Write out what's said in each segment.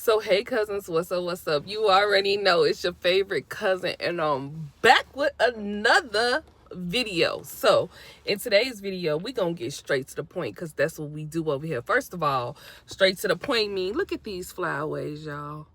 So hey cousins, what's up, what's up? You already know it's your favorite cousin, and I'm back with another video. So in today's video, we gonna get straight to the point, because that's what we do over here. First of all, straight to the point mean, look at these flyaways, y'all.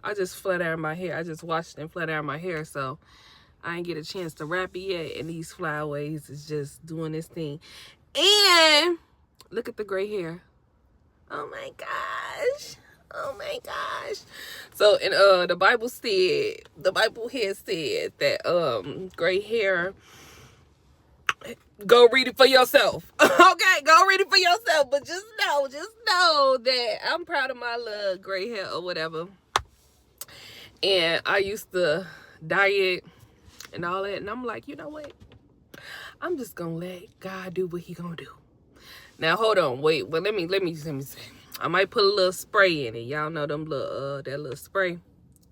I just flat ironed my hair. I just washed and flat ironed my hair, so I ain't get a chance to wrap it yet, and these flyaways is just doing this thing. And look at the gray hair. Oh my gosh. Oh my gosh. So in the Bible here said that gray hair, go read it for yourself. Okay, go read it for yourself. But just know that I'm proud of my little gray hair or whatever. And I used to dye it and all that, and I'm like, you know what? I'm just gonna let God do what he gonna do. Now hold on, wait, but let me say. I might put a little spray in it. Y'all know them little that little spray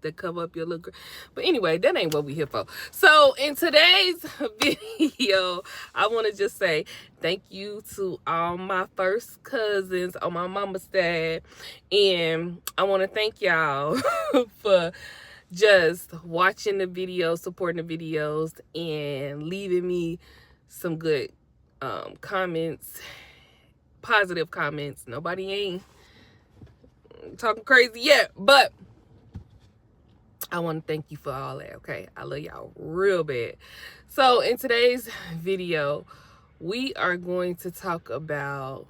that cover up your little. But anyway, that ain't what we here for. So in today's video, I want to just say thank you to all my first cousins on my mama's side, and I want to thank y'all for just watching the videos, supporting the videos, and leaving me some good comments, positive comments. Nobody ain't talking crazy yet, but I want to thank you for all that. Okay, I love y'all real bad. So in today's video, we are going to talk about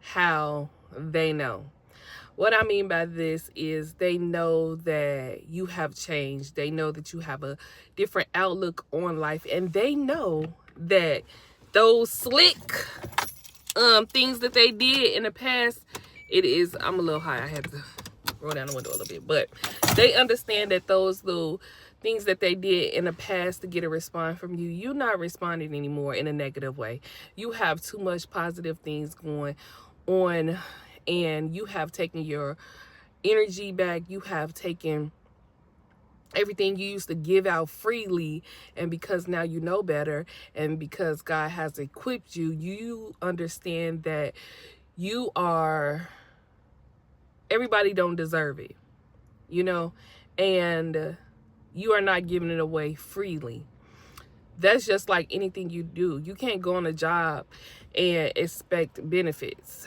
how they know. What I mean by this is they know that you have changed. They know that you have a different outlook on life, and they know that those slick things that they did in the past, I'm a little high, I had to roll down the window a little bit, but they understand that those little things that they did in the past to get a response from you, you're not responding anymore in a negative way. You have too much positive things going on, and you have taken your energy back. You have taken everything you used to give out freely, and because now you know better, and because God has equipped you, you understand that everybody don't deserve it, and you are not giving it away freely. That's just like anything you do. You can't go on a job and expect benefits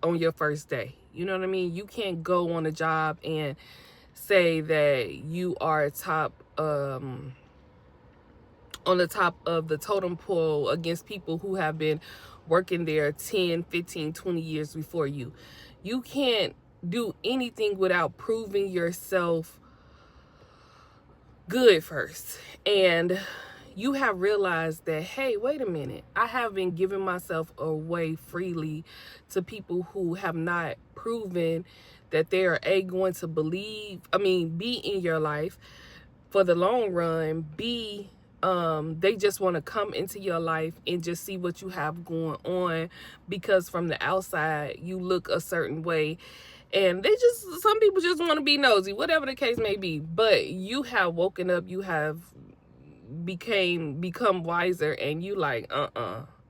on your first day. You know what I mean? You can't go on a job and say that you are on the top of the totem pole against people who have been working there 10, 15, 20 years before you. You can't do anything without proving yourself good first. And you have realized that, hey, wait a minute, I have been giving myself away freely to people who have not proven that they are going to be in your life for the long run. They just want to come into your life and just see what you have going on, because from the outside you look a certain way, and some people just want to be nosy, whatever the case may be. But you have woken up, you have become wiser, and you like,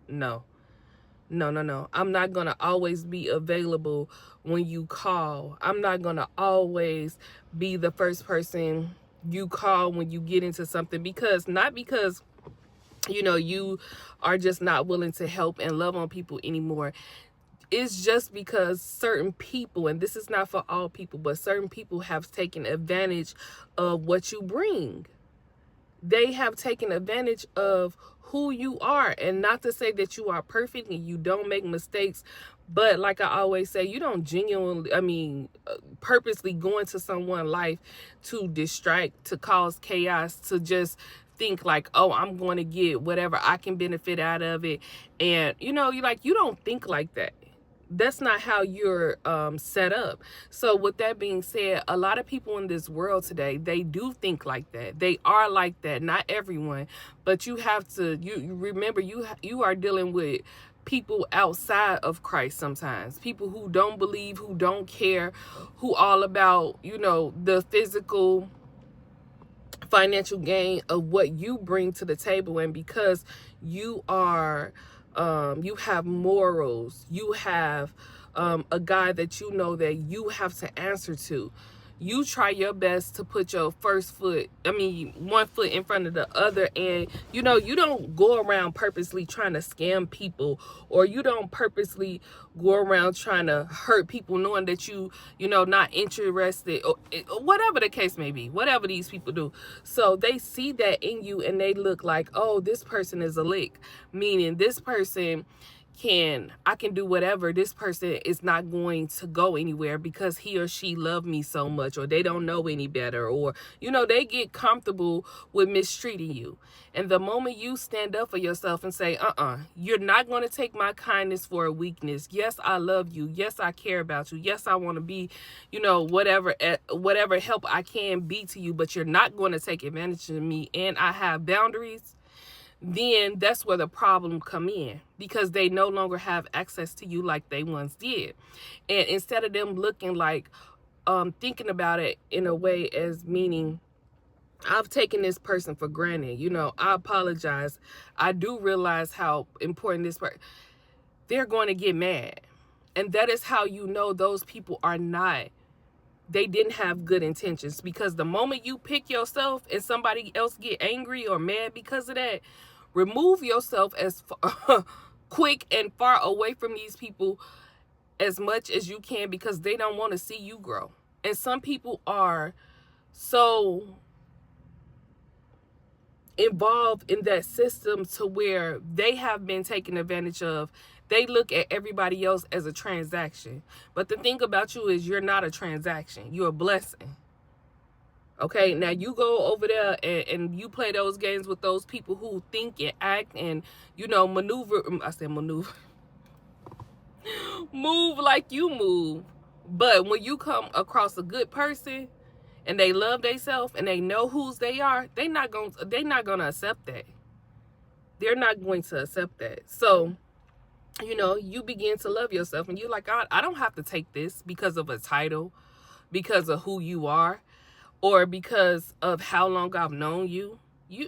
no, I'm not gonna always be available when you call. I'm not gonna always be the first person you call when you get into something, because you are just not willing to help and love on people anymore. It's just because certain people, and this is not for all people, but certain people have taken advantage of what you bring. They have taken advantage of who you are. And not to say that you are perfect and you don't make mistakes, but like I always say, you don't purposely go into someone's life to distract, to cause chaos, to just think like, oh, I'm going to get whatever I can benefit out of it. And you don't think like that. That's not how you're set up. So with that being said, a lot of people in this world today, they do think like that. They are like that. Not everyone, but you have to, you remember, you are dealing with people outside of Christ sometimes. People who don't believe, who don't care, who all about, the physical, financial gain of what you bring to the table. And because you are you have morals, you have a guy that you know that you have to answer to. You try your best to put your one foot in front of the other. And, you know, you don't go around purposely trying to scam people, or you don't purposely go around trying to hurt people knowing that you know, not interested, or whatever the case may be, whatever these people do. So they see that in you and they look like, oh, this person is a lick, meaning this person I can do whatever. This person is not going to go anywhere because he or she love me so much, or they don't know any better, or, you know, they get comfortable with mistreating you. And the moment you stand up for yourself and say, you're not going to take my kindness for a weakness. Yes, I love you. Yes, I care about you. Yes, I want to be, you know, whatever help I can be to you, but you're not going to take advantage of me, and I have boundaries. Then that's where the problem come in, because they no longer have access to you like they once did. And instead of them looking like, thinking about it in a way as meaning, I've taken this person for granted, you know, I apologize, I do realize how important this person, they're going to get mad. And that is how you know those people are not, they didn't have good intentions. Because the moment you pick yourself and somebody else get angry or mad because of that, remove yourself as quick and far away from these people as much as you can, because they don't want to see you grow. And some people are so involved in that system to where they have been taken advantage of. They look at everybody else as a transaction. But the thing about you is you're not a transaction. You're a blessing. Okay, now you go over there and you play those games with those people who think and act and, you know, maneuver. Move like you move. But when you come across a good person and they love themselves and they know whose they are, they're not gonna accept that. They're not going to accept that. So, you know, you begin to love yourself and you're like, I don't have to take this because of a title, because of who you are, or because of how long I've known you.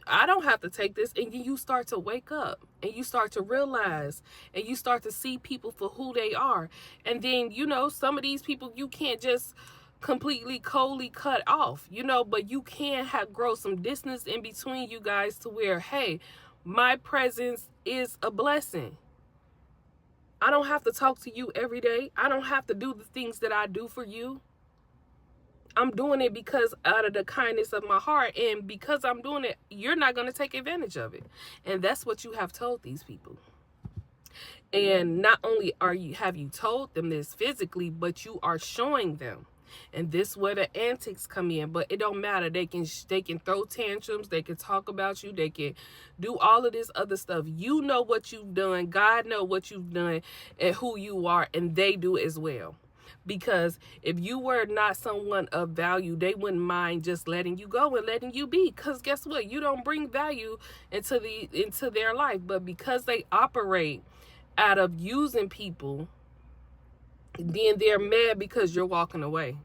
I don't have to take this. And you start to wake up and you start to realize and you start to see people for who they are. And then, you know, some of these people you can't just completely coldly cut off, you know, but you can grow some distance in between you guys to where, hey, my presence is a blessing. I don't have to talk to you every day. I don't have to do the things that I do for you. I'm doing it because out of the kindness of my heart, and because I'm doing it, you're not going to take advantage of it. And that's what you have told these people. And not only have you told them this physically, but you are showing them. And this is where the antics come in. But it don't matter. They can throw tantrums. They can talk about you. They can do all of this other stuff. You know what you've done. God know what you've done and who you are. And they do as well. Because if you were not someone of value, they wouldn't mind just letting you go and letting you be. Because guess what? You don't bring value into their life. But because they operate out of using people, then they're mad because you're walking away.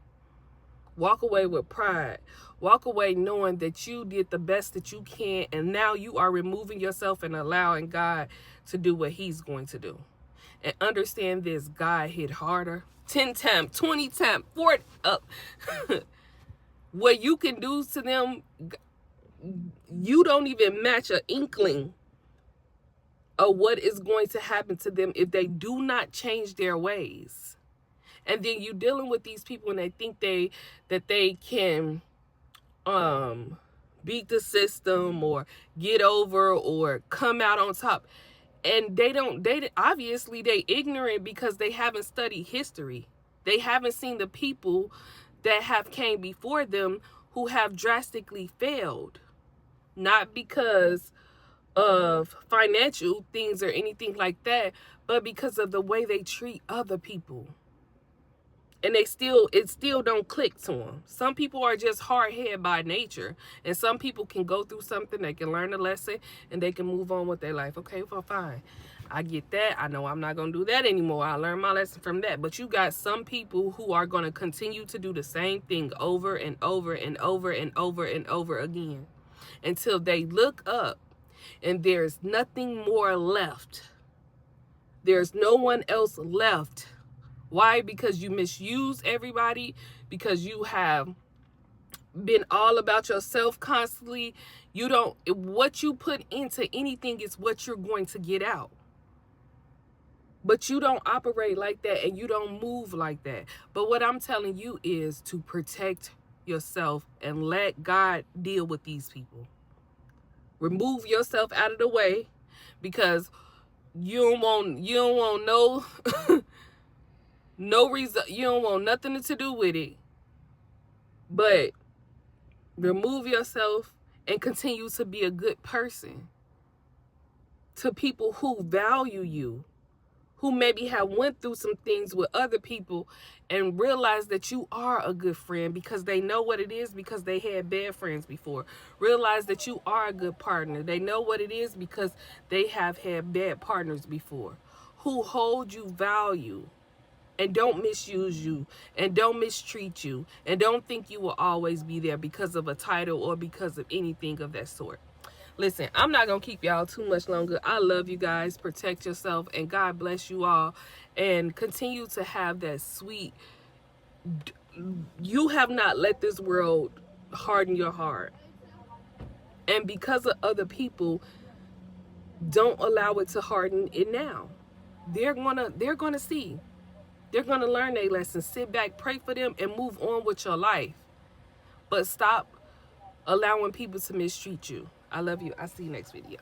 Walk away with pride. Walk away knowing that you did the best that you can, and now you are removing yourself and allowing God to do what he's going to do. And understand this, God hit harder. 10 times, 20 times, 40 up. What you can do to them, you don't even match an inkling of what is going to happen to them if they do not change their ways. And then you dealing with these people and they think that they can beat the system or get over or come out on top. And they obviously they ignorant because they haven't studied history. They haven't seen the people that have came before them who have drastically failed. Not because of financial things or anything like that, but because of the way they treat other people. And it still don't click to them. Some people are just hard-headed by nature. And some people can go through something, they can learn a lesson, and they can move on with their life. Okay, well, fine. I get that. I know I'm not going to do that anymore. I learned my lesson from that. But you got some people who are going to continue to do the same thing over and over and over and over and over again until they look up and there's nothing more left. There's no one else left Why? Because you misuse everybody, because you have been all about yourself constantly. You don't, what you put into anything is what you're going to get out. But you don't operate like that, and you don't move like that. But what I'm telling you is to protect yourself and let God deal with these people. Remove yourself out of the way, because you don't want no no reason, you don't want nothing to do with it. But remove yourself and continue to be a good person to people who value you, who maybe have went through some things with other people and realize that you are a good friend because they know what it is, because they had bad friends before. Realize that you are a good partner. They know what it is because they have had bad partners before, who hold you value and don't misuse you and don't mistreat you and don't think you will always be there because of a title or because of anything of that sort. Listen, I'm not going to keep y'all too much longer. I love you guys. Protect yourself, and God bless you all. And continue to have that sweet... You have not let this world harden your heart. And because of other people, don't allow it to harden it now. They're gonna see. They're going to learn their lessons. Sit back, pray for them, and move on with your life. But stop allowing people to mistreat you. I love you. I'll see you next video.